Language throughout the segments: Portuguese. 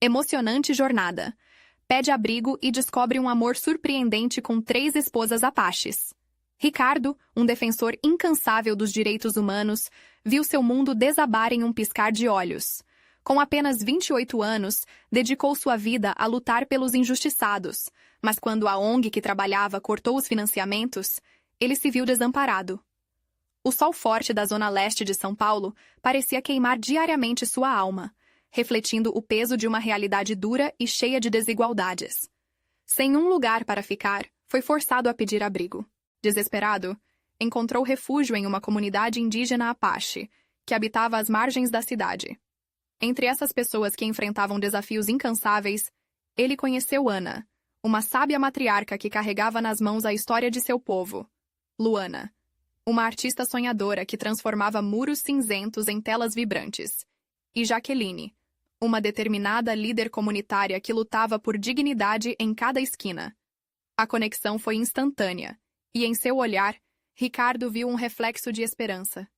Emocionante jornada. Pede abrigo e descobre um amor surpreendente com 3 esposas apaches. Ricardo, um defensor incansável dos direitos humanos, viu seu mundo desabar em um piscar de olhos. Com apenas 28 anos, dedicou sua vida a lutar pelos injustiçados, mas quando a ONG que trabalhava cortou os financiamentos, ele se viu desamparado. O sol forte da zona leste de São Paulo parecia queimar diariamente sua alma, refletindo o peso de uma realidade dura e cheia de desigualdades. Sem um lugar para ficar, foi forçado a pedir abrigo. Desesperado, encontrou refúgio em uma comunidade indígena apache, que habitava às margens da cidade. Entre essas pessoas que enfrentavam desafios incansáveis, ele conheceu Ana, uma sábia matriarca que carregava nas mãos a história de seu povo. Luana, uma artista sonhadora que transformava muros cinzentos em telas vibrantes. E Jaqueline, uma determinada líder comunitária que lutava por dignidade em cada esquina. A conexão foi instantânea, e em seu olhar, Ricardo viu um reflexo de esperança.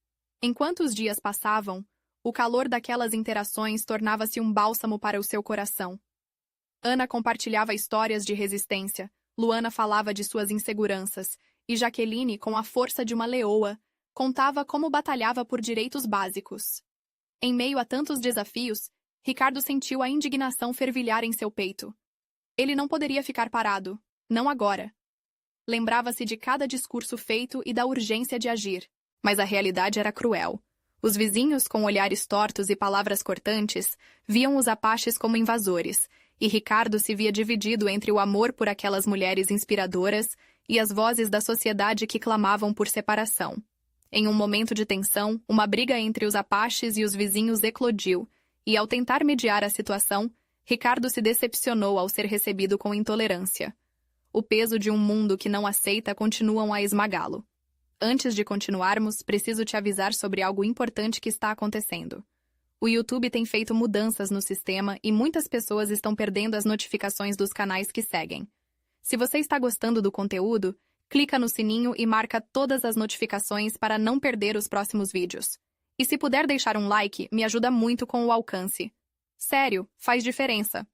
Enquanto os dias passavam, o calor daquelas interações tornava-se um bálsamo para o seu coração. Ana compartilhava histórias de resistência, Luana falava de suas inseguranças, e Jaqueline, com a força de uma leoa, contava como batalhava por direitos básicos. Em meio a tantos desafios, Ricardo sentiu a indignação fervilhar em seu peito. Ele não poderia ficar parado, não agora. Lembrava-se de cada discurso feito e da urgência de agir, mas a realidade era cruel. Os vizinhos, com olhares tortos e palavras cortantes, viam os apaches como invasores, e Ricardo se via dividido entre o amor por aquelas mulheres inspiradoras e as vozes da sociedade que clamavam por separação. Em um momento de tensão, uma briga entre os apaches e os vizinhos eclodiu, e ao tentar mediar a situação, Ricardo se decepcionou ao ser recebido com intolerância. O peso de um mundo que não aceita continuam a esmagá-lo. Antes de continuarmos, preciso te avisar sobre algo importante que está acontecendo. O YouTube tem feito mudanças no sistema e muitas pessoas estão perdendo as notificações dos canais que seguem. Se você está gostando do conteúdo, clica no sininho e marca todas as notificações para não perder os próximos vídeos. E se puder deixar um like, me ajuda muito com o alcance. Sério, faz diferença.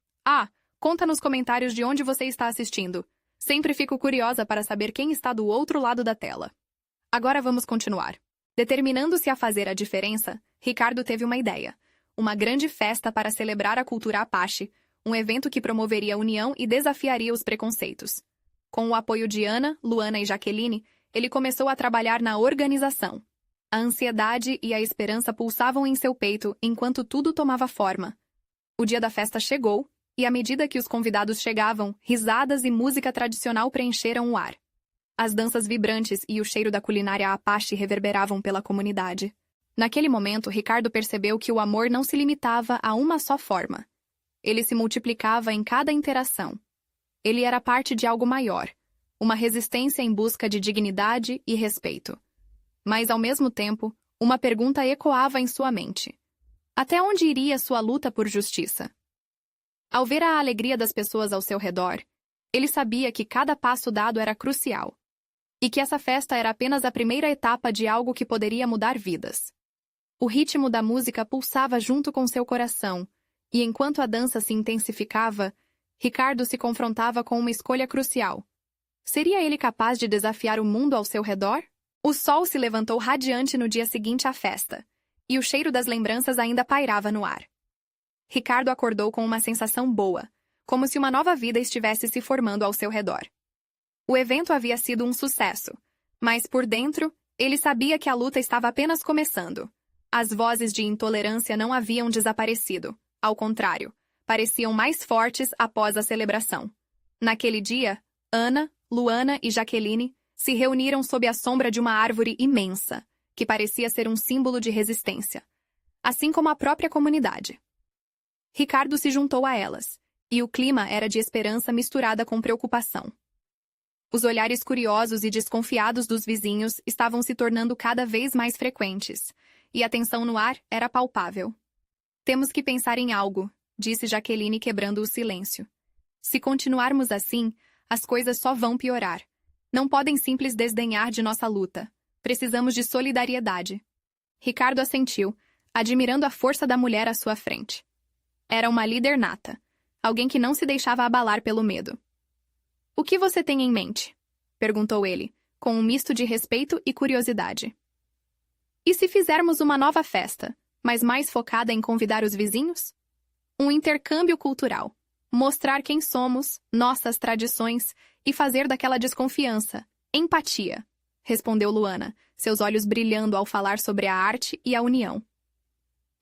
Conta nos comentários de onde você está assistindo. Sempre fico curiosa para saber quem está do outro lado da tela. Agora vamos continuar. Determinando-se a fazer a diferença, Ricardo teve uma ideia. Uma grande festa para celebrar a cultura apache, um evento que promoveria a união e desafiaria os preconceitos. Com o apoio de Ana, Luana e Jaqueline, ele começou a trabalhar na organização. A ansiedade e a esperança pulsavam em seu peito enquanto tudo tomava forma. O dia da festa chegou, e à medida que os convidados chegavam, risadas e música tradicional preencheram o ar. As danças vibrantes e o cheiro da culinária apache reverberavam pela comunidade. Naquele momento, Ricardo percebeu que o amor não se limitava a uma só forma. Ele se multiplicava em cada interação. Ele era parte de algo maior, uma resistência em busca de dignidade e respeito. Mas, ao mesmo tempo, uma pergunta ecoava em sua mente. Até onde iria sua luta por justiça? Ao ver a alegria das pessoas ao seu redor, ele sabia que cada passo dado era crucial, e que essa festa era apenas a primeira etapa de algo que poderia mudar vidas. O ritmo da música pulsava junto com seu coração, e enquanto a dança se intensificava, Ricardo se confrontava com uma escolha crucial. Seria ele capaz de desafiar o mundo ao seu redor? O sol se levantou radiante no dia seguinte à festa, e o cheiro das lembranças ainda pairava no ar. Ricardo acordou com uma sensação boa, como se uma nova vida estivesse se formando ao seu redor. O evento havia sido um sucesso, mas por dentro, ele sabia que a luta estava apenas começando. As vozes de intolerância não haviam desaparecido, ao contrário, pareciam mais fortes após a celebração. Naquele dia, Ana, Luana e Jaqueline se reuniram sob a sombra de uma árvore imensa, que parecia ser um símbolo de resistência, assim como a própria comunidade. Ricardo se juntou a elas, e o clima era de esperança misturada com preocupação. Os olhares curiosos e desconfiados dos vizinhos estavam se tornando cada vez mais frequentes, e a tensão no ar era palpável. Temos que pensar em algo, disse Jaqueline quebrando o silêncio. Se continuarmos assim, as coisas só vão piorar. Não podem simples desdenhar de nossa luta. Precisamos de solidariedade. Ricardo assentiu, admirando a força da mulher à sua frente. Era uma líder nata, alguém que não se deixava abalar pelo medo. O que você tem em mente? Perguntou ele, com um misto de respeito e curiosidade. E se fizermos uma nova festa, mas mais focada em convidar os vizinhos? Um intercâmbio cultural. Mostrar quem somos, nossas tradições e fazer daquela desconfiança empatia, respondeu Luana, seus olhos brilhando ao falar sobre a arte e a união.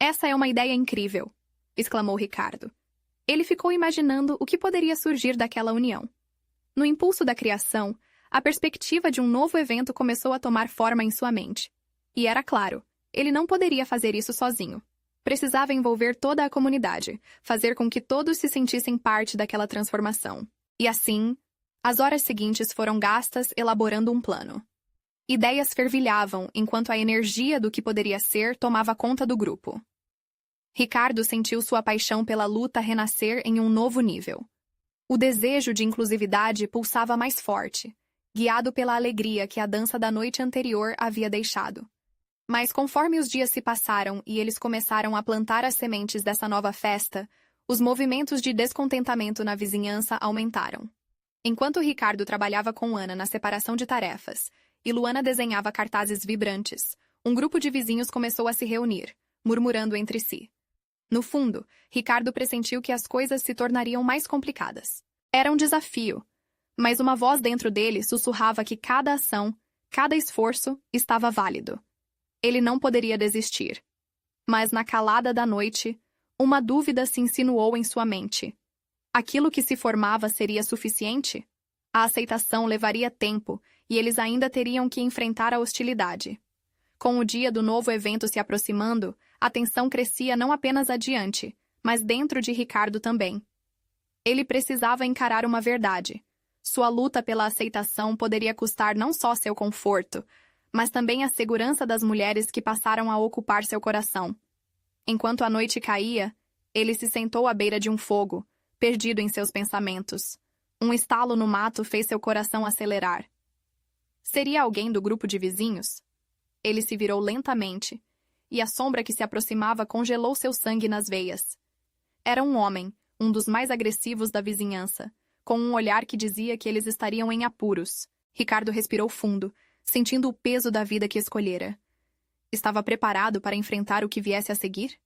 Essa é uma ideia incrível, exclamou Ricardo. Ele ficou imaginando o que poderia surgir daquela união. No impulso da criação, a perspectiva de um novo evento começou a tomar forma em sua mente. E era claro, ele não poderia fazer isso sozinho. Precisava envolver toda a comunidade, fazer com que todos se sentissem parte daquela transformação. E assim, as horas seguintes foram gastas elaborando um plano. Ideias fervilhavam enquanto a energia do que poderia ser tomava conta do grupo. Ricardo sentiu sua paixão pela luta renascer em um novo nível. O desejo de inclusividade pulsava mais forte, guiado pela alegria que a dança da noite anterior havia deixado. Mas conforme os dias se passaram e eles começaram a plantar as sementes dessa nova festa, os movimentos de descontentamento na vizinhança aumentaram. Enquanto Ricardo trabalhava com Ana na separação de tarefas e Luana desenhava cartazes vibrantes, um grupo de vizinhos começou a se reunir, murmurando entre si. No fundo, Ricardo pressentiu que as coisas se tornariam mais complicadas. Era um desafio, mas uma voz dentro dele sussurrava que cada ação, cada esforço estava válido. Ele não poderia desistir. Mas na calada da noite, uma dúvida se insinuou em sua mente. Aquilo que se formava seria suficiente? A aceitação levaria tempo e eles ainda teriam que enfrentar a hostilidade. Com o dia do novo evento se aproximando, a tensão crescia não apenas adiante, mas dentro de Ricardo também. Ele precisava encarar uma verdade. Sua luta pela aceitação poderia custar não só seu conforto, mas também a segurança das mulheres que passaram a ocupar seu coração. Enquanto a noite caía, ele se sentou à beira de um fogo, perdido em seus pensamentos. Um estalo no mato fez seu coração acelerar. Seria alguém do grupo de vizinhos? Ele se virou lentamente, e a sombra que se aproximava congelou seu sangue nas veias. Era um homem, um dos mais agressivos da vizinhança, com um olhar que dizia que eles estariam em apuros. Ricardo respirou fundo, sentindo o peso da vida que escolhera. Estava preparado para enfrentar o que viesse a seguir?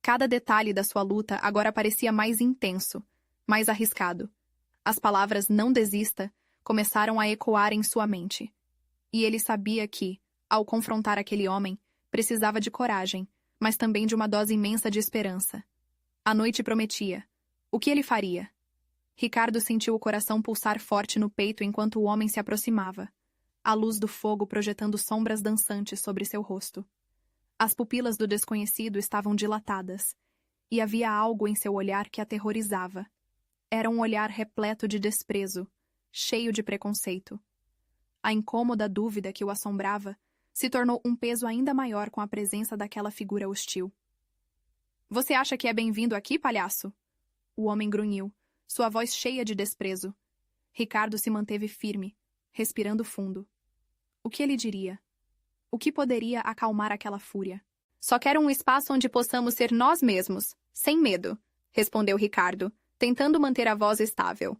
Cada detalhe da sua luta agora parecia mais intenso, mais arriscado. As palavras "não desista" começaram a ecoar em sua mente. E ele sabia que, ao confrontar aquele homem, precisava de coragem, mas também de uma dose imensa de esperança. A noite prometia. O que ele faria? Ricardo sentiu o coração pulsar forte no peito enquanto o homem se aproximava, a luz do fogo projetando sombras dançantes sobre seu rosto. As pupilas do desconhecido estavam dilatadas, e havia algo em seu olhar que aterrorizava. Era um olhar repleto de desprezo, cheio de preconceito. A incômoda dúvida que o assombrava se tornou um peso ainda maior com a presença daquela figura hostil. "Você acha que é bem-vindo aqui, palhaço?" O homem grunhiu, sua voz cheia de desprezo. Ricardo se manteve firme, respirando fundo. O que ele diria? O que poderia acalmar aquela fúria? "Só quero um espaço onde possamos ser nós mesmos, sem medo", respondeu Ricardo, tentando manter a voz estável.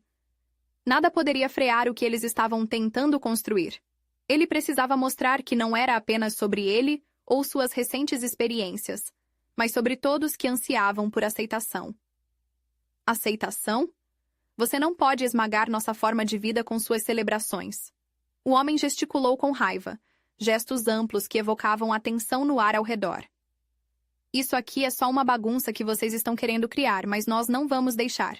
Nada poderia frear o que eles estavam tentando construir. Ele precisava mostrar que não era apenas sobre ele ou suas recentes experiências, mas sobre todos que ansiavam por aceitação. Aceitação? Você não pode esmagar nossa forma de vida com suas celebrações. O homem gesticulou com raiva, gestos amplos que evocavam a tensão no ar ao redor. "Isso aqui é só uma bagunça que vocês estão querendo criar, mas nós não vamos deixar.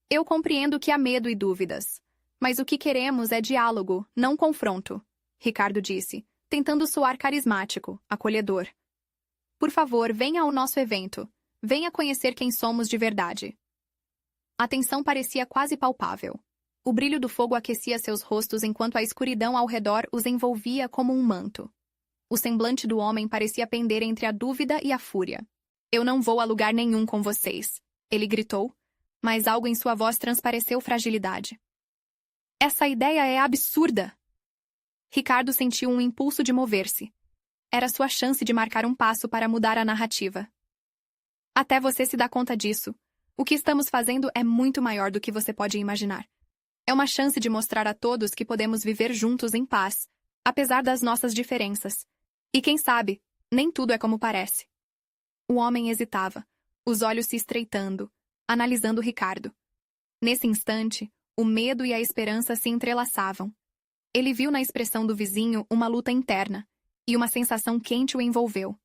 Eu compreendo que há medo e dúvidas, mas o que queremos é diálogo, não confronto", Ricardo disse, tentando soar carismático, acolhedor. "Por favor, venha ao nosso evento. Venha conhecer quem somos de verdade." A tensão parecia quase palpável. O brilho do fogo aquecia seus rostos enquanto a escuridão ao redor os envolvia como um manto. O semblante do homem parecia pender entre a dúvida e a fúria. "Eu não vou a lugar nenhum com vocês", ele gritou, mas algo em sua voz transpareceu fragilidade. "Essa ideia é absurda!" Ricardo sentiu um impulso de mover-se. Era sua chance de marcar um passo para mudar a narrativa. Até você se dá conta disso. O que estamos fazendo é muito maior do que você pode imaginar. É uma chance de mostrar a todos que podemos viver juntos em paz, apesar das nossas diferenças. E quem sabe, nem tudo é como parece. O homem hesitava, os olhos se estreitando, analisando Ricardo. Nesse instante, o medo e a esperança se entrelaçavam. Ele viu na expressão do vizinho uma luta interna, e uma sensação quente o envolveu.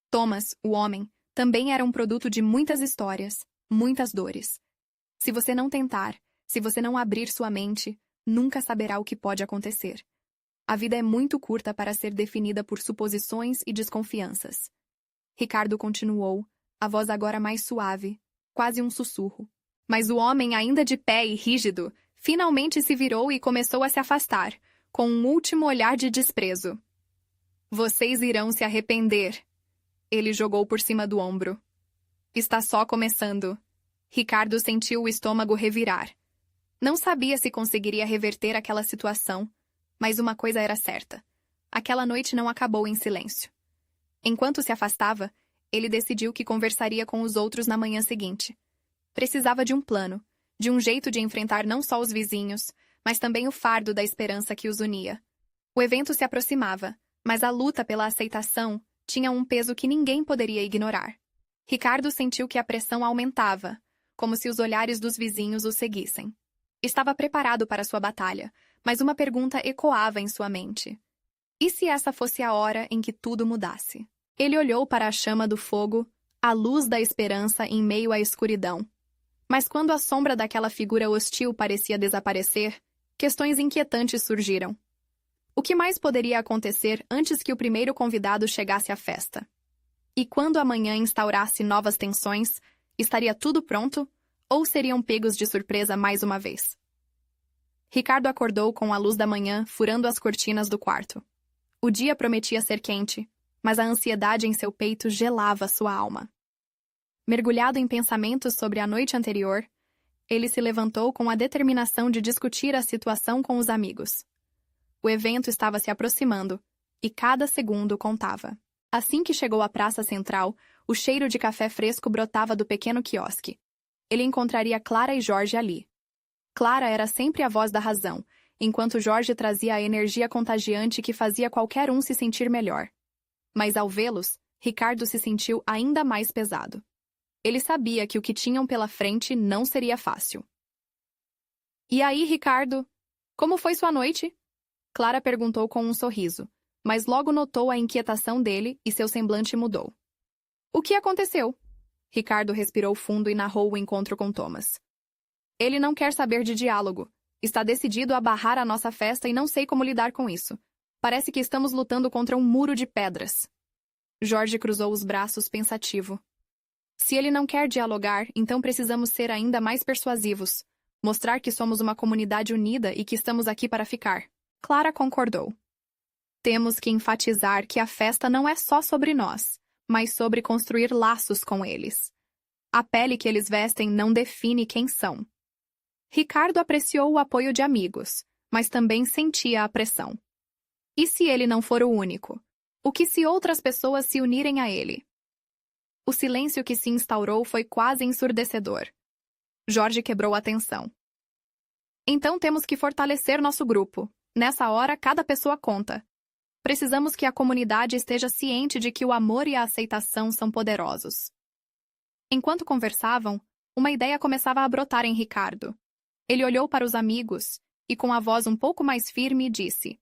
Thomas, o homem, também era um produto de muitas histórias, muitas dores. Se você não tentar, se você não abrir sua mente, nunca saberá o que pode acontecer. A vida é muito curta para ser definida por suposições e desconfianças. Ricardo continuou, a voz agora mais suave, quase um sussurro. Mas o homem, ainda de pé e rígido, finalmente se virou e começou a se afastar, com um último olhar de desprezo. Vocês irão se arrepender. Ele jogou por cima do ombro. Está só começando. Ricardo sentiu o estômago revirar. Não sabia se conseguiria reverter aquela situação, mas uma coisa era certa. Aquela noite não acabou em silêncio. Enquanto se afastava, ele decidiu que conversaria com os outros na manhã seguinte. Precisava de um plano, de um jeito de enfrentar não só os vizinhos, mas também o fardo da esperança que os unia. O evento se aproximava, mas a luta pela aceitação tinha um peso que ninguém poderia ignorar. Ricardo sentiu que a pressão aumentava, como se os olhares dos vizinhos o seguissem. Estava preparado para sua batalha, mas uma pergunta ecoava em sua mente. E se essa fosse a hora em que tudo mudasse? Ele olhou para a chama do fogo, a luz da esperança em meio à escuridão. Mas quando a sombra daquela figura hostil parecia desaparecer, questões inquietantes surgiram. O que mais poderia acontecer antes que o primeiro convidado chegasse à festa? E quando amanhã instaurasse novas tensões, estaria tudo pronto? Ou seriam pegos de surpresa mais uma vez? Ricardo acordou com a luz da manhã furando as cortinas do quarto. O dia prometia ser quente, mas a ansiedade em seu peito gelava sua alma. Mergulhado em pensamentos sobre a noite anterior, ele se levantou com a determinação de discutir a situação com os amigos. O evento estava se aproximando, e cada segundo contava. Assim que chegou à praça central, o cheiro de café fresco brotava do pequeno quiosque. Ele encontraria Clara e Jorge ali. Clara era sempre a voz da razão, enquanto Jorge trazia a energia contagiante que fazia qualquer um se sentir melhor. Mas ao vê-los, Ricardo se sentiu ainda mais pesado. Ele sabia que o que tinham pela frente não seria fácil. E aí, Ricardo? Como foi sua noite? Clara perguntou com um sorriso, mas logo notou a inquietação dele e seu semblante mudou. O que aconteceu? Ricardo respirou fundo e narrou o encontro com Thomas. Ele não quer saber de diálogo. Está decidido a barrar a nossa festa e não sei como lidar com isso. Parece que estamos lutando contra um muro de pedras. Jorge cruzou os braços pensativo. Se ele não quer dialogar, então precisamos ser ainda mais persuasivos. Mostrar que somos uma comunidade unida e que estamos aqui para ficar. Clara concordou. Temos que enfatizar que a festa não é só sobre nós, mas sobre construir laços com eles. A pele que eles vestem não define quem são. Ricardo apreciou o apoio de amigos, mas também sentia a pressão. E se ele não for o único? O que se outras pessoas se unirem a ele? O silêncio que se instaurou foi quase ensurdecedor. Jorge quebrou a tensão. Então temos que fortalecer nosso grupo. Nessa hora, cada pessoa conta. Precisamos que a comunidade esteja ciente de que o amor e a aceitação são poderosos. Enquanto conversavam, uma ideia começava a brotar em Ricardo. Ele olhou para os amigos e, com a voz um pouco mais firme, disse: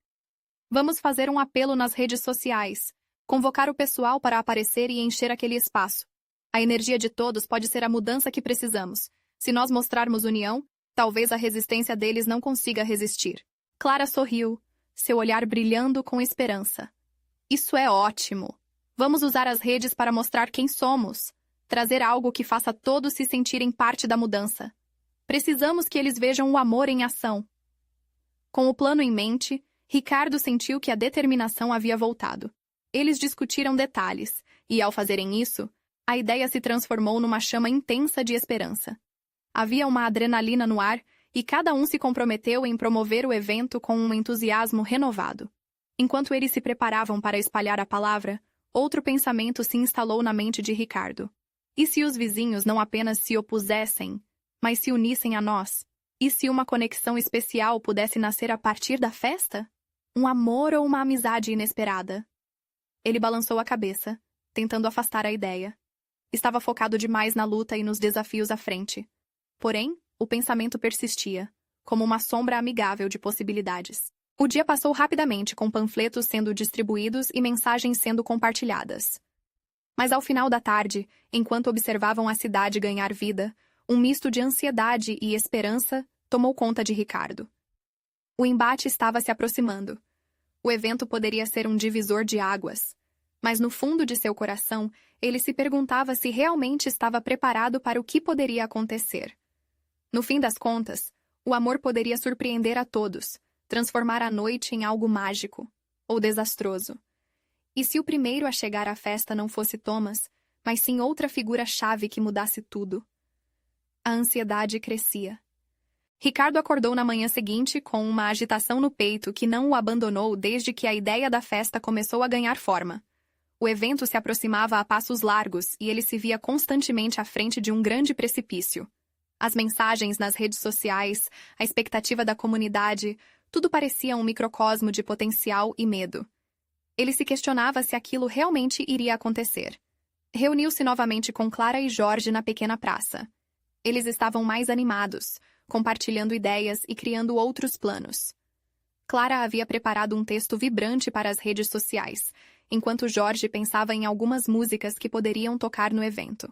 Vamos fazer um apelo nas redes sociais, convocar o pessoal para aparecer e encher aquele espaço. A energia de todos pode ser a mudança que precisamos. Se nós mostrarmos união, talvez a resistência deles não consiga resistir. Clara sorriu, seu olhar brilhando com esperança. Isso é ótimo! Vamos usar as redes para mostrar quem somos. Trazer algo que faça todos se sentirem parte da mudança. Precisamos que eles vejam o amor em ação. Com o plano em mente, Ricardo sentiu que a determinação havia voltado. Eles discutiram detalhes, e ao fazerem isso, a ideia se transformou numa chama intensa de esperança. Havia uma adrenalina no ar, e cada um se comprometeu em promover o evento com um entusiasmo renovado. Enquanto eles se preparavam para espalhar a palavra, outro pensamento se instalou na mente de Ricardo. E se os vizinhos não apenas se opusessem, mas se unissem a nós? E se uma conexão especial pudesse nascer a partir da festa? Um amor ou uma amizade inesperada? Ele balançou a cabeça, tentando afastar a ideia. Estava focado demais na luta e nos desafios à frente. Porém, o pensamento persistia, como uma sombra amigável de possibilidades. O dia passou rapidamente, com panfletos sendo distribuídos e mensagens sendo compartilhadas. Mas ao final da tarde, enquanto observavam a cidade ganhar vida, um misto de ansiedade e esperança tomou conta de Ricardo. O embate estava se aproximando. O evento poderia ser um divisor de águas, mas no fundo de seu coração, ele se perguntava se realmente estava preparado para o que poderia acontecer. No fim das contas, o amor poderia surpreender a todos, transformar a noite em algo mágico ou desastroso. E se o primeiro a chegar à festa não fosse Thomas, mas sim outra figura-chave que mudasse tudo? A ansiedade crescia. Ricardo acordou na manhã seguinte com uma agitação no peito que não o abandonou desde que a ideia da festa começou a ganhar forma. O evento se aproximava a passos largos e ele se via constantemente à frente de um grande precipício. As mensagens nas redes sociais, a expectativa da comunidade, tudo parecia um microcosmo de potencial e medo. Ele se questionava se aquilo realmente iria acontecer. Reuniu-se novamente com Clara e Jorge na pequena praça. Eles estavam mais animados, compartilhando ideias e criando outros planos. Clara havia preparado um texto vibrante para as redes sociais, enquanto Jorge pensava em algumas músicas que poderiam tocar no evento.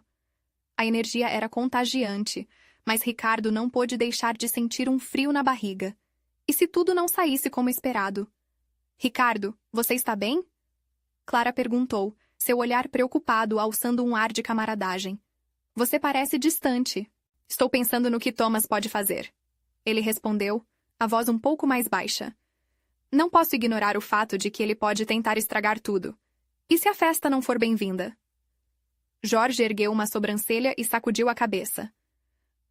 A energia era contagiante, mas Ricardo não pôde deixar de sentir um frio na barriga. E se tudo não saísse como esperado? Ricardo, você está bem? Clara perguntou, seu olhar preocupado alçando um ar de camaradagem. Você parece distante. Estou pensando no que Thomas pode fazer. Ele respondeu, a voz um pouco mais baixa. Não posso ignorar o fato de que ele pode tentar estragar tudo. E se a festa não for bem-vinda? Jorge ergueu uma sobrancelha e sacudiu a cabeça.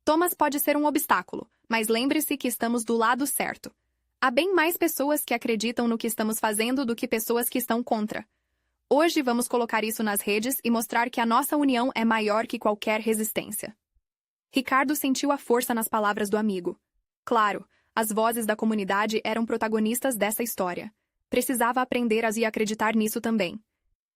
Thomas pode ser um obstáculo, mas lembre-se que estamos do lado certo. Há bem mais pessoas que acreditam no que estamos fazendo do que pessoas que estão contra. Hoje vamos colocar isso nas redes e mostrar que a nossa união é maior que qualquer resistência. Ricardo sentiu a força nas palavras do amigo. Claro, as vozes da comunidade eram protagonistas dessa história. Precisava aprender a acreditar nisso também.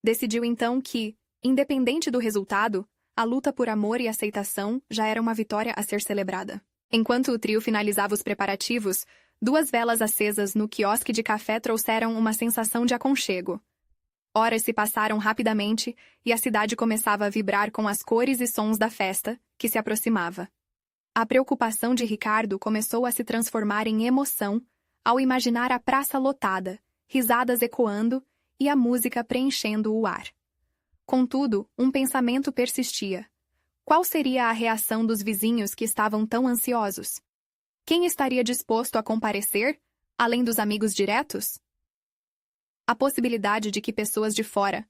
Decidiu então que, independente do resultado, a luta por amor e aceitação já era uma vitória a ser celebrada. Enquanto o trio finalizava os preparativos, 2 velas acesas no quiosque de café trouxeram uma sensação de aconchego. Horas se passaram rapidamente e a cidade começava a vibrar com as cores e sons da festa, que se aproximava. A preocupação de Ricardo começou a se transformar em emoção ao imaginar a praça lotada, risadas ecoando e a música preenchendo o ar. Contudo, um pensamento persistia. Qual seria a reação dos vizinhos que estavam tão ansiosos? Quem estaria disposto a comparecer, além dos amigos diretos? A possibilidade de que pessoas de fora,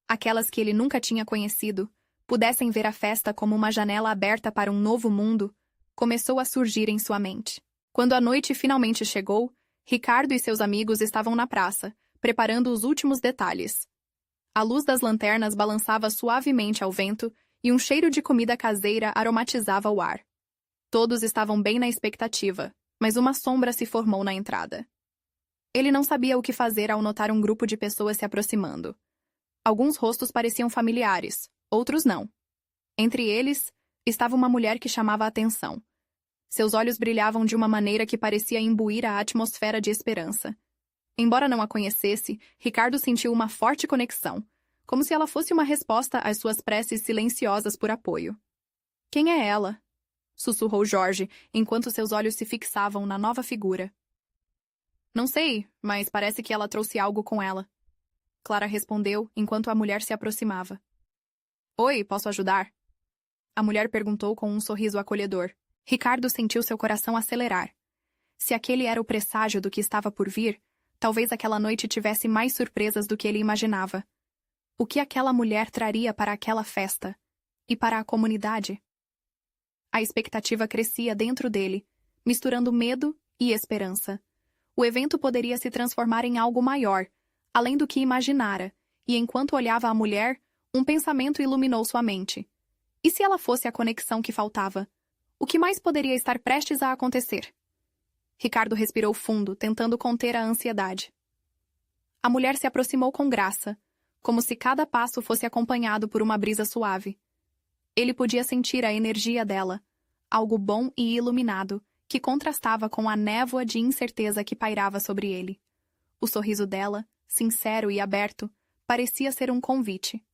aquelas que ele nunca tinha conhecido, pudessem ver a festa como uma janela aberta para um novo mundo, começou a surgir em sua mente. Quando a noite finalmente chegou, Ricardo e seus amigos estavam na praça, preparando os últimos detalhes. A luz das lanternas balançava suavemente ao vento e um cheiro de comida caseira aromatizava o ar. Todos estavam bem na expectativa, mas uma sombra se formou na entrada. Ele não sabia o que fazer ao notar um grupo de pessoas se aproximando. Alguns rostos pareciam familiares, outros não. Entre eles, estava uma mulher que chamava a atenção. Seus olhos brilhavam de uma maneira que parecia imbuir a atmosfera de esperança. Embora não a conhecesse, Ricardo sentiu uma forte conexão, como se ela fosse uma resposta às suas preces silenciosas por apoio. Quem é ela? Sussurrou Jorge, enquanto seus olhos se fixavam na nova figura. Não sei, mas parece que ela trouxe algo com ela. Clara respondeu, enquanto a mulher se aproximava. Oi, posso ajudar? A mulher perguntou com um sorriso acolhedor. Ricardo sentiu seu coração acelerar. Se aquele era o presságio do que estava por vir, talvez aquela noite tivesse mais surpresas do que ele imaginava. O que aquela mulher traria para aquela festa? E para a comunidade? A expectativa crescia dentro dele, misturando medo e esperança. O evento poderia se transformar em algo maior, além do que imaginara, e enquanto olhava a mulher, um pensamento iluminou sua mente. E se ela fosse a conexão que faltava? O que mais poderia estar prestes a acontecer? Ricardo respirou fundo, tentando conter a ansiedade. A mulher se aproximou com graça, como se cada passo fosse acompanhado por uma brisa suave. Ele podia sentir a energia dela, algo bom e iluminado, que contrastava com a névoa de incerteza que pairava sobre ele. O sorriso dela, sincero e aberto, parecia ser um convite.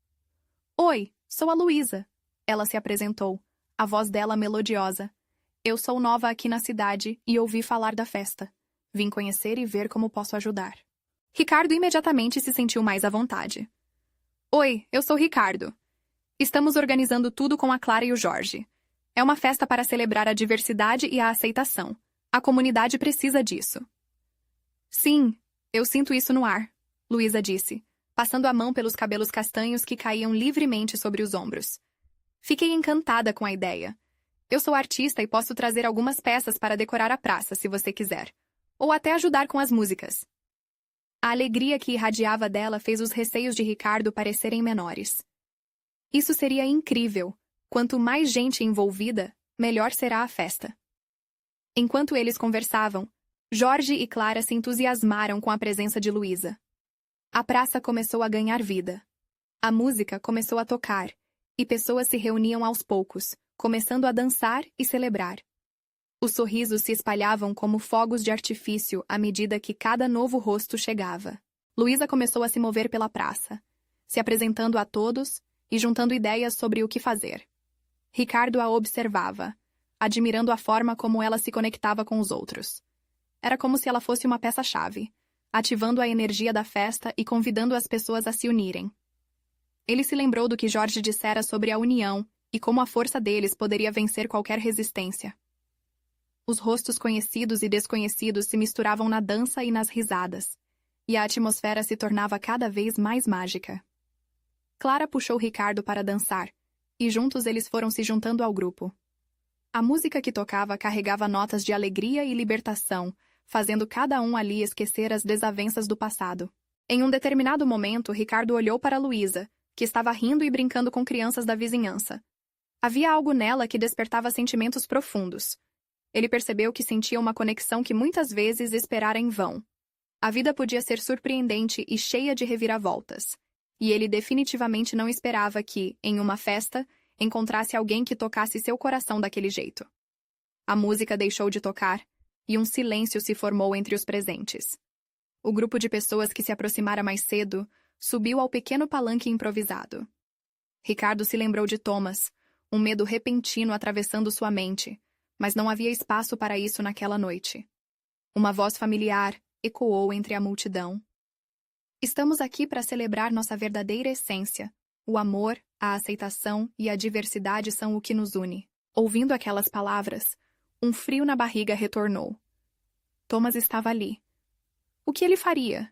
Oi, sou a Luísa. Ela se apresentou, a voz dela melodiosa. Eu sou nova aqui na cidade e ouvi falar da festa. Vim conhecer e ver como posso ajudar. Ricardo imediatamente se sentiu mais à vontade. Oi, eu sou Ricardo. Estamos organizando tudo com a Clara e o Jorge. É uma festa para celebrar a diversidade e a aceitação. A comunidade precisa disso. Sim, eu sinto isso no ar, Luísa disse, passando a mão pelos cabelos castanhos que caíam livremente sobre os ombros. Fiquei encantada com a ideia. Eu sou artista e posso trazer algumas peças para decorar a praça, se você quiser. Ou até ajudar com as músicas. A alegria que irradiava dela fez os receios de Ricardo parecerem menores. Isso seria incrível. Quanto mais gente envolvida, melhor será a festa. Enquanto eles conversavam, Jorge e Clara se entusiasmaram com a presença de Luísa. A praça começou a ganhar vida. A música começou a tocar, e pessoas se reuniam aos poucos, começando a dançar e celebrar. Os sorrisos se espalhavam como fogos de artifício à medida que cada novo rosto chegava. Luísa começou a se mover pela praça, se apresentando a todos e juntando ideias sobre o que fazer. Ricardo a observava, admirando a forma como ela se conectava com os outros. Era como se ela fosse uma peça-chave, ativando a energia da festa e convidando as pessoas a se unirem. Ele se lembrou do que Jorge dissera sobre a união e como a força deles poderia vencer qualquer resistência. Os rostos conhecidos e desconhecidos se misturavam na dança e nas risadas, e a atmosfera se tornava cada vez mais mágica. Clara puxou Ricardo para dançar, e juntos eles foram se juntando ao grupo. A música que tocava carregava notas de alegria e libertação, fazendo cada um ali esquecer as desavenças do passado. Em um determinado momento, Ricardo olhou para Luísa, que estava rindo e brincando com crianças da vizinhança. Havia algo nela que despertava sentimentos profundos. Ele percebeu que sentia uma conexão que muitas vezes esperara em vão. A vida podia ser surpreendente e cheia de reviravoltas. E ele definitivamente não esperava que, em uma festa, encontrasse alguém que tocasse seu coração daquele jeito. A música deixou de tocar, e um silêncio se formou entre os presentes. O grupo de pessoas que se aproximara mais cedo subiu ao pequeno palanque improvisado. Ricardo se lembrou de Thomas, um medo repentino atravessando sua mente, mas não havia espaço para isso naquela noite. Uma voz familiar ecoou entre a multidão. Estamos aqui para celebrar nossa verdadeira essência. O amor, a aceitação e a diversidade são o que nos une. Ouvindo aquelas palavras, um frio na barriga retornou. Thomas estava ali. O que ele faria?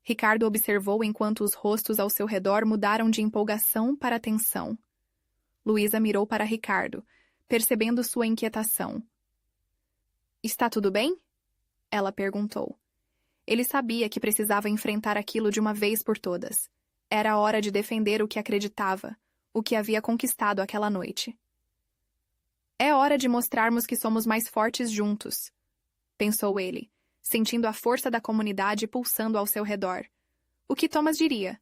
Ricardo observou enquanto os rostos ao seu redor mudaram de empolgação para tensão. Luísa mirou para Ricardo, percebendo sua inquietação. Está tudo bem? Ela perguntou. Ele sabia que precisava enfrentar aquilo de uma vez por todas. Era a hora de defender o que acreditava, o que havia conquistado aquela noite. É hora de mostrarmos que somos mais fortes juntos, pensou ele, sentindo a força da comunidade pulsando ao seu redor. O que Thomas diria?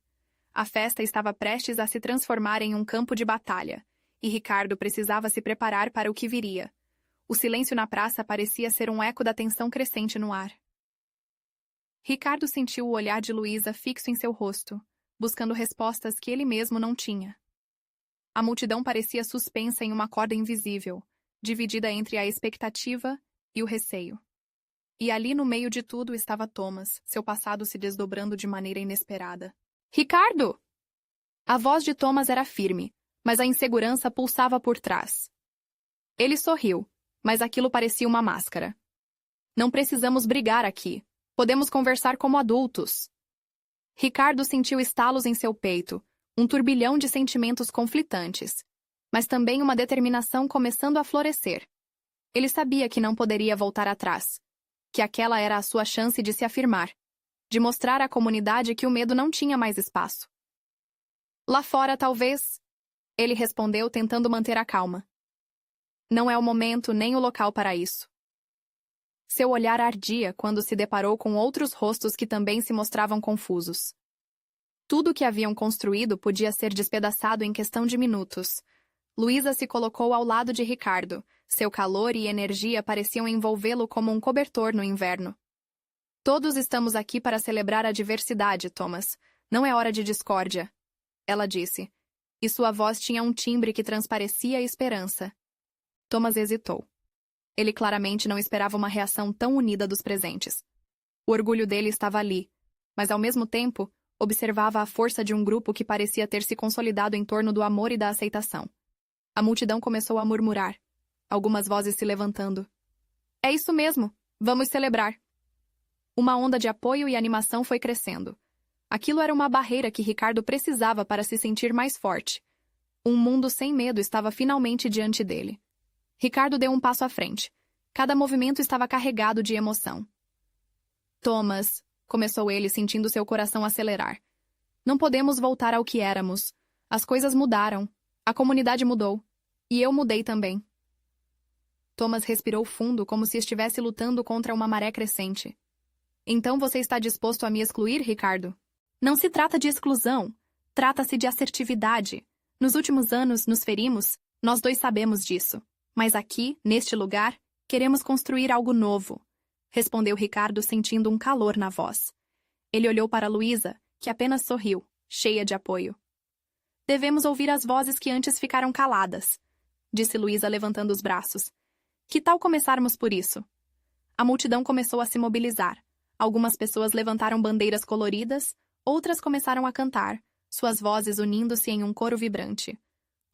A festa estava prestes a se transformar em um campo de batalha, e Ricardo precisava se preparar para o que viria. O silêncio na praça parecia ser um eco da tensão crescente no ar. Ricardo sentiu o olhar de Luísa fixo em seu rosto, buscando respostas que ele mesmo não tinha. A multidão parecia suspensa em uma corda invisível, dividida entre a expectativa e o receio. E ali no meio de tudo estava Thomas, seu passado se desdobrando de maneira inesperada. Ricardo! A voz de Thomas era firme, mas a insegurança pulsava por trás. Ele sorriu, mas aquilo parecia uma máscara. Não precisamos brigar aqui. Podemos conversar como adultos. Ricardo sentiu estalos em seu peito, um turbilhão de sentimentos conflitantes, mas também uma determinação começando a florescer. Ele sabia que não poderia voltar atrás, que aquela era a sua chance de se afirmar, de mostrar à comunidade que o medo não tinha mais espaço. Lá fora, talvez, Ele respondeu, tentando manter a calma. Não é o momento nem o local para isso. Seu olhar ardia quando se deparou com outros rostos que também se mostravam confusos. Tudo o que haviam construído podia ser despedaçado em questão de minutos. Luísa se colocou ao lado de Ricardo. Seu calor e energia pareciam envolvê-lo como um cobertor no inverno. Todos estamos aqui para celebrar a diversidade, Thomas. Não é hora de discórdia, ela disse. E sua voz tinha um timbre que transparecia esperança. Thomas hesitou. Ele claramente não esperava uma reação tão unida dos presentes. O orgulho dele estava ali, mas ao mesmo tempo, observava a força de um grupo que parecia ter se consolidado em torno do amor e da aceitação. A multidão começou a murmurar, algumas vozes se levantando. É isso mesmo, vamos celebrar. Uma onda de apoio e animação foi crescendo. Aquilo era uma barreira que Ricardo precisava para se sentir mais forte. Um mundo sem medo estava finalmente diante dele. Ricardo deu um passo à frente. Cada movimento estava carregado de emoção. Thomas, começou ele, sentindo seu coração acelerar. Não podemos voltar ao que éramos. As coisas mudaram. A comunidade mudou. E eu mudei também. Thomas respirou fundo, como se estivesse lutando contra uma maré crescente. Então você está disposto a me excluir, Ricardo? Não se trata de exclusão. Trata-se de assertividade. Nos últimos anos, nos ferimos. Nós dois sabemos disso. Mas aqui, neste lugar, queremos construir algo novo, respondeu Ricardo, sentindo um calor na voz. Ele olhou para Luísa, que apenas sorriu, cheia de apoio. Devemos ouvir as vozes que antes ficaram caladas, disse Luísa, levantando os braços. Que tal começarmos por isso? A multidão começou a se mobilizar. Algumas pessoas levantaram bandeiras coloridas, outras começaram a cantar, suas vozes unindo-se em um coro vibrante.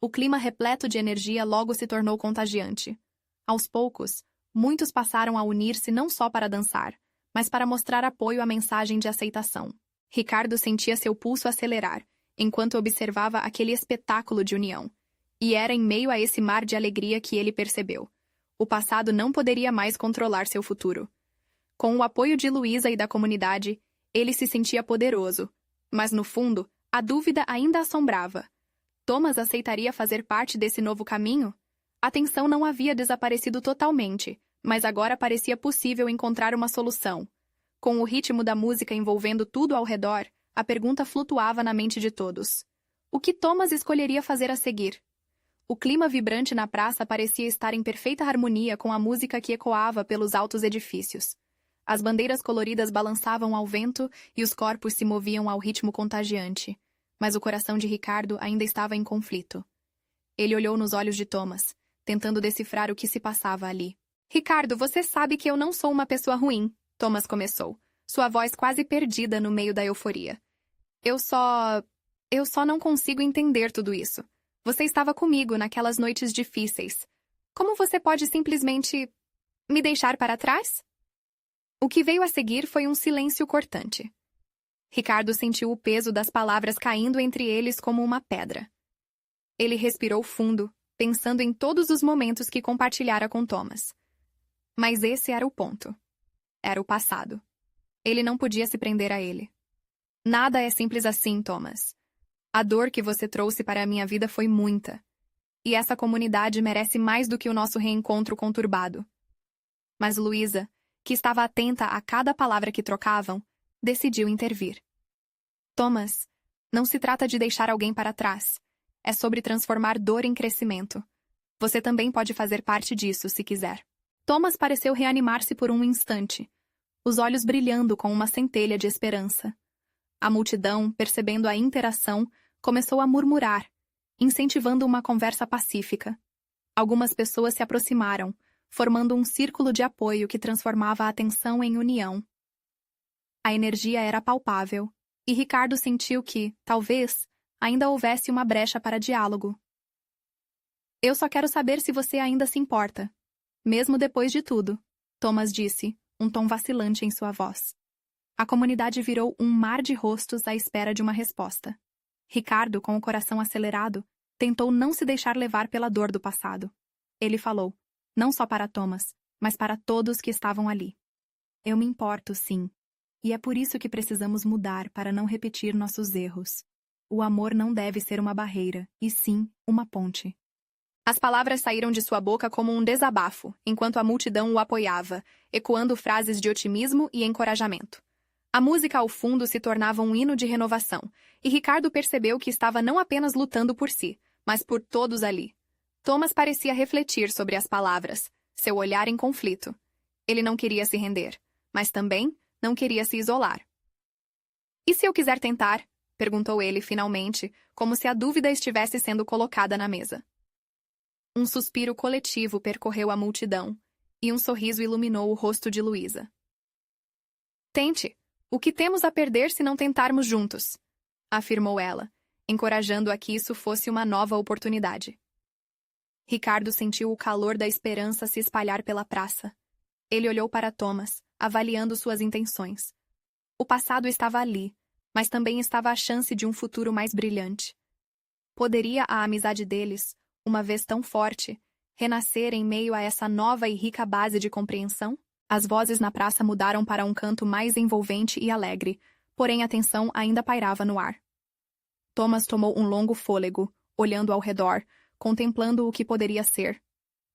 O clima repleto de energia logo se tornou contagiante. Aos poucos, muitos passaram a unir-se não só para dançar, mas para mostrar apoio à mensagem de aceitação. Ricardo sentia seu pulso acelerar, enquanto observava aquele espetáculo de união. E era em meio a esse mar de alegria que ele percebeu. O passado não poderia mais controlar seu futuro. Com o apoio de Luísa e da comunidade, ele se sentia poderoso. Mas, no fundo, a dúvida ainda assombrava. Thomas aceitaria fazer parte desse novo caminho? A tensão não havia desaparecido totalmente, mas agora parecia possível encontrar uma solução. Com o ritmo da música envolvendo tudo ao redor, a pergunta flutuava na mente de todos. O que Thomas escolheria fazer a seguir? O clima vibrante na praça parecia estar em perfeita harmonia com a música que ecoava pelos altos edifícios. As bandeiras coloridas balançavam ao vento e os corpos se moviam ao ritmo contagiante. Mas o coração de Ricardo ainda estava em conflito. Ele olhou nos olhos de Thomas, tentando decifrar o que se passava ali. Ricardo, você sabe que eu não sou uma pessoa ruim, Thomas começou, sua voz quase perdida no meio da euforia. Eu só não consigo entender tudo isso. Você estava comigo naquelas noites difíceis. Como você pode simplesmente me deixar para trás? O que veio a seguir foi um silêncio cortante. Ricardo sentiu o peso das palavras caindo entre eles como uma pedra. Ele respirou fundo, pensando em todos os momentos que compartilhara com Thomas. Mas esse era o ponto. Era o passado. Ele não podia se prender a ele. Nada é simples assim, Thomas. A dor que você trouxe para a minha vida foi muita. E essa comunidade merece mais do que o nosso reencontro conturbado. Mas Luísa, que estava atenta a cada palavra que trocavam, decidiu intervir. Thomas, não se trata de deixar alguém para trás. É sobre transformar dor em crescimento. Você também pode fazer parte disso, se quiser. Thomas pareceu reanimar-se por um instante, os olhos brilhando com uma centelha de esperança. A multidão, percebendo a interação, começou a murmurar, incentivando uma conversa pacífica. Algumas pessoas se aproximaram, formando um círculo de apoio que transformava a tensão em união. A energia era palpável, e Ricardo sentiu que, talvez, ainda houvesse uma brecha para diálogo. Eu só quero saber se você ainda se importa. Mesmo depois de tudo, Thomas disse, um tom vacilante em sua voz. A comunidade virou um mar de rostos à espera de uma resposta. Ricardo, com o coração acelerado, tentou não se deixar levar pela dor do passado. Ele falou, não só para Thomas, mas para todos que estavam ali. Eu me importo, sim. E é por isso que precisamos mudar para não repetir nossos erros. o amor não deve ser uma barreira, e sim, uma ponte. As palavras saíram de sua boca como um desabafo, enquanto a multidão o apoiava, ecoando frases de otimismo e encorajamento. A música ao fundo se tornava um hino de renovação, e Ricardo percebeu que estava não apenas lutando por si, mas por todos ali. Thomas parecia refletir sobre as palavras, seu olhar em conflito. Ele não queria se render, mas também não queria se isolar. "E se eu quiser tentar?" perguntou ele finalmente, como se a dúvida estivesse sendo colocada na mesa. Um suspiro coletivo percorreu a multidão, e um sorriso iluminou o rosto de Luísa. "Tente! O que temos a perder se não tentarmos juntos?" afirmou ela, encorajando a que isso fosse uma nova oportunidade. Ricardo sentiu o calor da esperança se espalhar pela praça. Ele olhou para Thomas, avaliando suas intenções. O passado estava ali, mas também estava a chance de um futuro mais brilhante. Poderia a amizade deles, uma vez tão forte, renascer em meio a essa nova e rica base de compreensão? As vozes na praça mudaram para um canto mais envolvente e alegre, porém a tensão ainda pairava no ar. Thomas tomou um longo fôlego, olhando ao redor, contemplando o que poderia ser.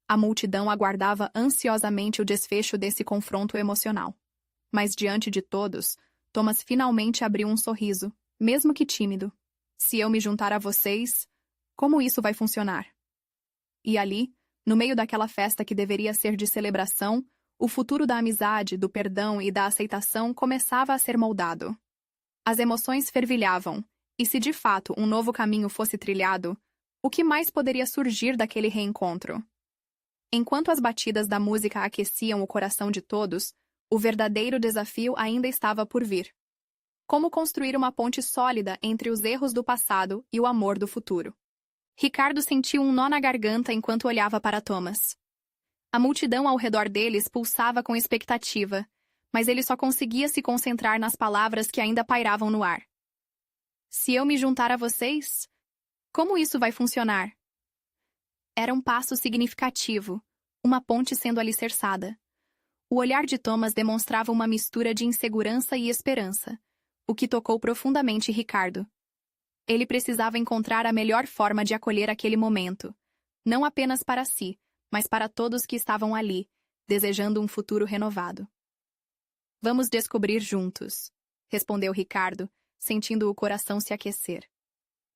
A multidão aguardava ansiosamente o desfecho desse confronto emocional. Mas diante de todos, Thomas finalmente abriu um sorriso, mesmo que tímido. "Se eu me juntar a vocês, como isso vai funcionar?" E ali, no meio daquela festa que deveria ser de celebração, o futuro da amizade, do perdão e da aceitação começava a ser moldado. As emoções fervilhavam, e se de fato um novo caminho fosse trilhado, o que mais poderia surgir daquele reencontro? Enquanto as batidas da música aqueciam o coração de todos, o verdadeiro desafio ainda estava por vir. Como construir uma ponte sólida entre os erros do passado e o amor do futuro? Ricardo sentiu um nó na garganta enquanto olhava para Thomas. A multidão ao redor deles pulsava com expectativa, mas ele só conseguia se concentrar nas palavras que ainda pairavam no ar. "Se eu me juntar a vocês? Como isso vai funcionar?" Era um passo significativo, uma ponte sendo alicerçada. O olhar de Thomas demonstrava uma mistura de insegurança e esperança, o que tocou profundamente Ricardo. Ele precisava encontrar a melhor forma de acolher aquele momento, não apenas para si, mas para todos que estavam ali, desejando um futuro renovado. "Vamos descobrir juntos", respondeu Ricardo, sentindo o coração se aquecer.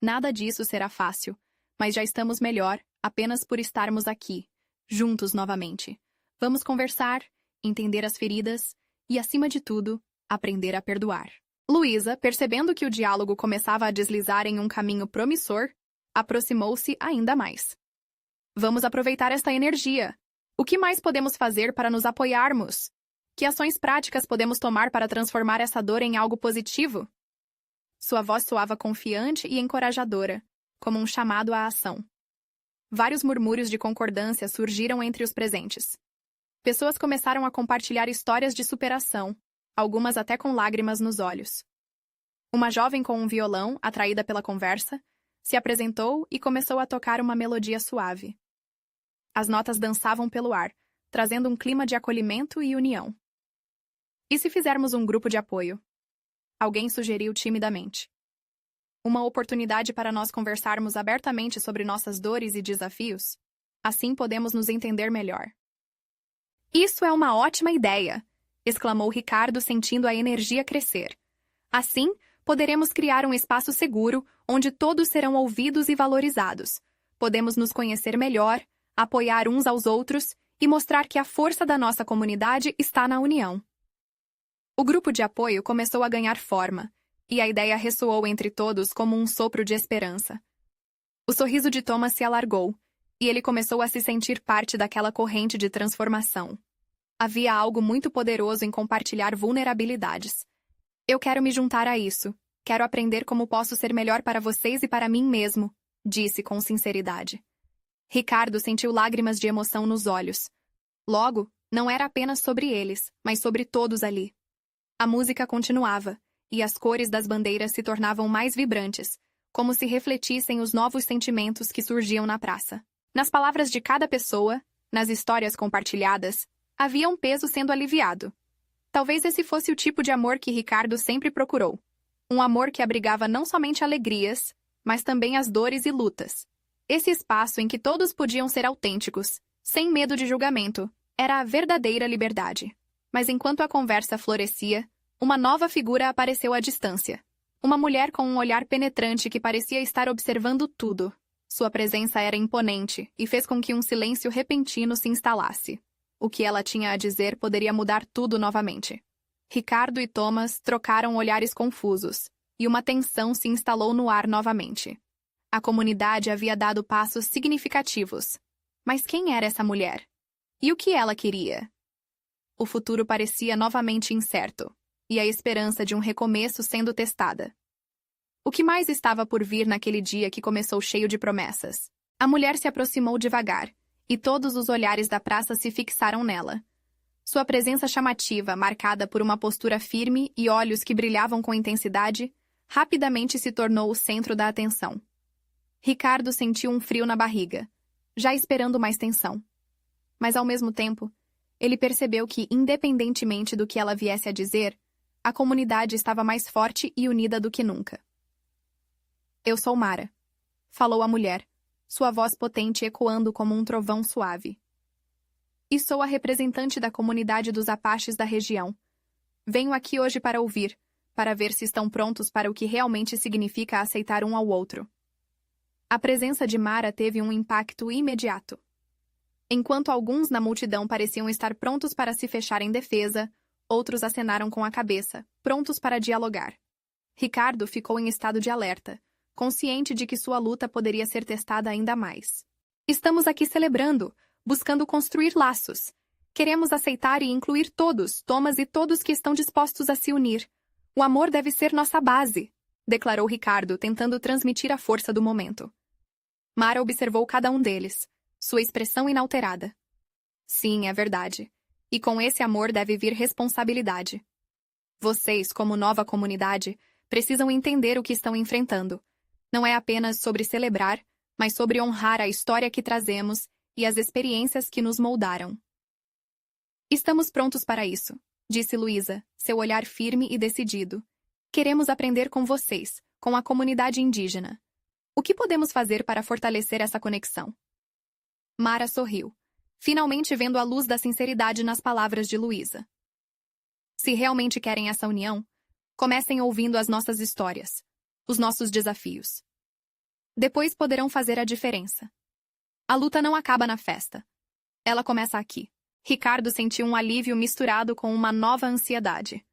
"Nada disso será fácil, mas já estamos melhor apenas por estarmos aqui, juntos novamente. Vamos conversar, entender as feridas e, acima de tudo, aprender a perdoar." Luísa, percebendo que o diálogo começava a deslizar em um caminho promissor, aproximou-se ainda mais. "Vamos aproveitar esta energia. O que mais podemos fazer para nos apoiarmos? Que ações práticas podemos tomar para transformar essa dor em algo positivo?" Sua voz soava confiante e encorajadora, como um chamado à ação. Vários murmúrios de concordância surgiram entre os presentes. Pessoas começaram a compartilhar histórias de superação, algumas até com lágrimas nos olhos. Uma jovem com um violão, atraída pela conversa, se apresentou e começou a tocar uma melodia suave. As notas dançavam pelo ar, trazendo um clima de acolhimento e união. "E se fizermos um grupo de apoio?" Alguém sugeriu timidamente. "Uma oportunidade para nós conversarmos abertamente sobre nossas dores e desafios? Assim podemos nos entender melhor." "Isso é uma ótima ideia!" exclamou Ricardo, sentindo a energia crescer. "Assim, poderemos criar um espaço seguro onde todos serão ouvidos e valorizados. Podemos nos conhecer melhor, apoiar uns aos outros e mostrar que a força da nossa comunidade está na união." O grupo de apoio começou a ganhar forma, e a ideia ressoou entre todos como um sopro de esperança. O sorriso de Thomas se alargou, e ele começou a se sentir parte daquela corrente de transformação. Havia algo muito poderoso em compartilhar vulnerabilidades. "Eu quero me juntar a isso. Quero aprender como posso ser melhor para vocês e para mim mesmo", disse com sinceridade. Ricardo sentiu lágrimas de emoção nos olhos. Logo, não era apenas sobre eles, mas sobre todos ali. A música continuava, e as cores das bandeiras se tornavam mais vibrantes, como se refletissem os novos sentimentos que surgiam na praça. Nas palavras de cada pessoa, nas histórias compartilhadas, havia um peso sendo aliviado. Talvez esse fosse o tipo de amor que Ricardo sempre procurou. Um amor que abrigava não somente alegrias, mas também as dores e lutas. Esse espaço em que todos podiam ser autênticos, sem medo de julgamento, era a verdadeira liberdade. Mas enquanto a conversa florescia, uma nova figura apareceu à distância. Uma mulher com um olhar penetrante que parecia estar observando tudo. Sua presença era imponente e fez com que um silêncio repentino se instalasse. O que ela tinha a dizer poderia mudar tudo novamente. Ricardo e Thomas trocaram olhares confusos, e uma tensão se instalou no ar novamente. A comunidade havia dado passos significativos. Mas quem era essa mulher? E o que ela queria? O futuro parecia novamente incerto, e a esperança de um recomeço sendo testada. O que mais estava por vir naquele dia que começou cheio de promessas? A mulher se aproximou devagar, e todos os olhares da praça se fixaram nela. Sua presença chamativa, marcada por uma postura firme e olhos que brilhavam com intensidade, rapidamente se tornou o centro da atenção. Ricardo sentiu um frio na barriga, já esperando mais tensão. Mas, ao mesmo tempo, ele percebeu que, independentemente do que ela viesse a dizer, a comunidade estava mais forte e unida do que nunca. "Eu sou Mara", falou a mulher, sua voz potente ecoando como um trovão suave. "E sou a representante da comunidade dos Apaches da região. Venho aqui hoje para ouvir, para ver se estão prontos para o que realmente significa aceitar um ao outro." A presença de Mara teve um impacto imediato. Enquanto alguns na multidão pareciam estar prontos para se fechar em defesa, outros acenaram com a cabeça, prontos para dialogar. Ricardo ficou em estado de alerta, consciente de que sua luta poderia ser testada ainda mais. "Estamos aqui celebrando, buscando construir laços. Queremos aceitar e incluir todos, Thomas e todos que estão dispostos a se unir. O amor deve ser nossa base", declarou Ricardo, tentando transmitir a força do momento. Mara observou cada um deles, sua expressão inalterada. "Sim, é verdade. E com esse amor deve vir responsabilidade. Vocês, como nova comunidade, precisam entender o que estão enfrentando. Não é apenas sobre celebrar, mas sobre honrar a história que trazemos e as experiências que nos moldaram." "Estamos prontos para isso", disse Luísa, seu olhar firme e decidido. "Queremos aprender com vocês, com a comunidade indígena. O que podemos fazer para fortalecer essa conexão?" Mara sorriu, finalmente vendo a luz da sinceridade nas palavras de Luísa. "Se realmente querem essa união, comecem ouvindo as nossas histórias, os nossos desafios. Depois poderão fazer a diferença. A luta não acaba na festa. Ela começa aqui." Ricardo sentiu um alívio misturado com uma nova ansiedade.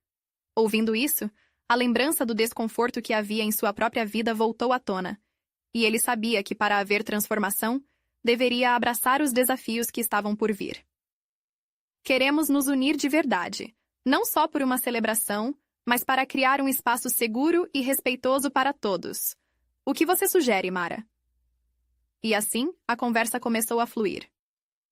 Ouvindo isso, a lembrança do desconforto que havia em sua própria vida voltou à tona, e ele sabia que para haver transformação, deveria abraçar os desafios que estavam por vir. "Queremos nos unir de verdade, não só por uma celebração, mas para criar um espaço seguro e respeitoso para todos. O que você sugere, Mara?" E assim, a conversa começou a fluir.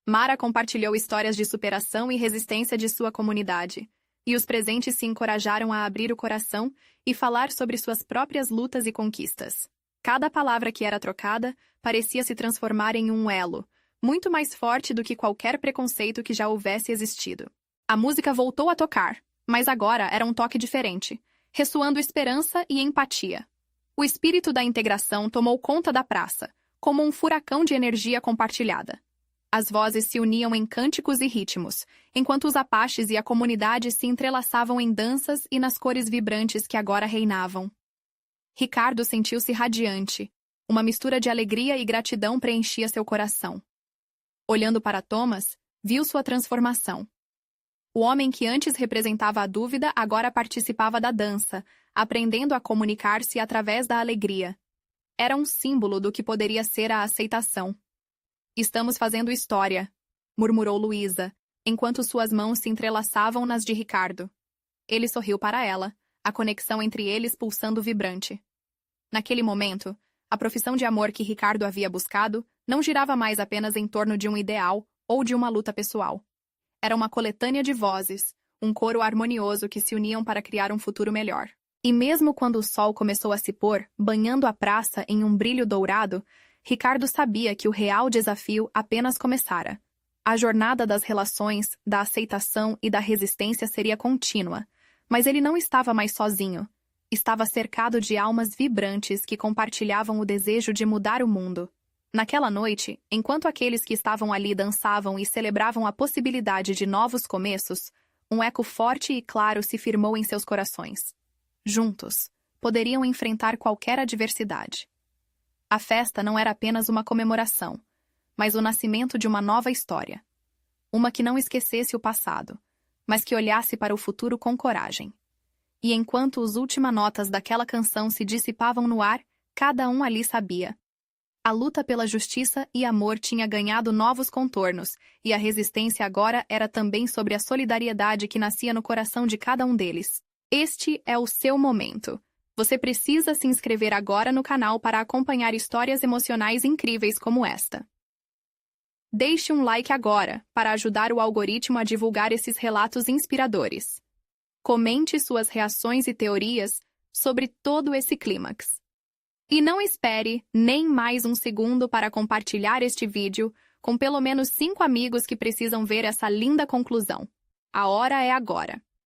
Mara compartilhou histórias de superação e resistência de sua comunidade, e os presentes se encorajaram a abrir o coração e falar sobre suas próprias lutas e conquistas. Cada palavra que era trocada parecia se transformar em um elo, muito mais forte do que qualquer preconceito que já houvesse existido. A música voltou a tocar, mas agora era um toque diferente, ressoando esperança e empatia. O espírito da integração tomou conta da praça, como um furacão de energia compartilhada. As vozes se uniam em cânticos e ritmos, enquanto os apaches e a comunidade se entrelaçavam em danças e nas cores vibrantes que agora reinavam. Ricardo sentiu-se radiante. Uma mistura de alegria e gratidão preenchia seu coração. Olhando para Thomas, viu sua transformação. O homem que antes representava a dúvida agora participava da dança, aprendendo a comunicar-se através da alegria. Era um símbolo do que poderia ser a aceitação. "Estamos fazendo história", murmurou Luísa, enquanto suas mãos se entrelaçavam nas de Ricardo. Ele sorriu para ela, a conexão entre eles pulsando vibrante. Naquele momento, a profissão de amor que Ricardo havia buscado não girava mais apenas em torno de um ideal ou de uma luta pessoal. Era uma coletânea de vozes, um coro harmonioso que se uniam para criar um futuro melhor. E mesmo quando o sol começou a se pôr, banhando a praça em um brilho dourado, Ricardo sabia que o real desafio apenas começara. A jornada das relações, da aceitação e da resistência seria contínua, mas ele não estava mais sozinho. Estava cercado de almas vibrantes que compartilhavam o desejo de mudar o mundo. Naquela noite, enquanto aqueles que estavam ali dançavam e celebravam a possibilidade de novos começos, um eco forte e claro se firmou em seus corações. Juntos, poderiam enfrentar qualquer adversidade. A festa não era apenas uma comemoração, mas o nascimento de uma nova história. Uma que não esquecesse o passado, mas que olhasse para o futuro com coragem. E enquanto as últimas notas daquela canção se dissipavam no ar, cada um ali sabia. A luta pela justiça e amor tinha ganhado novos contornos, e a resistência agora era também sobre a solidariedade que nascia no coração de cada um deles. Este é o seu momento. Você precisa se inscrever agora no canal para acompanhar histórias emocionais incríveis como esta. Deixe um like agora, para ajudar o algoritmo a divulgar esses relatos inspiradores. Comente suas reações e teorias sobre todo esse clímax. E não espere nem mais um segundo para compartilhar este vídeo com pelo menos 5 amigos que precisam ver essa linda conclusão. A hora é agora.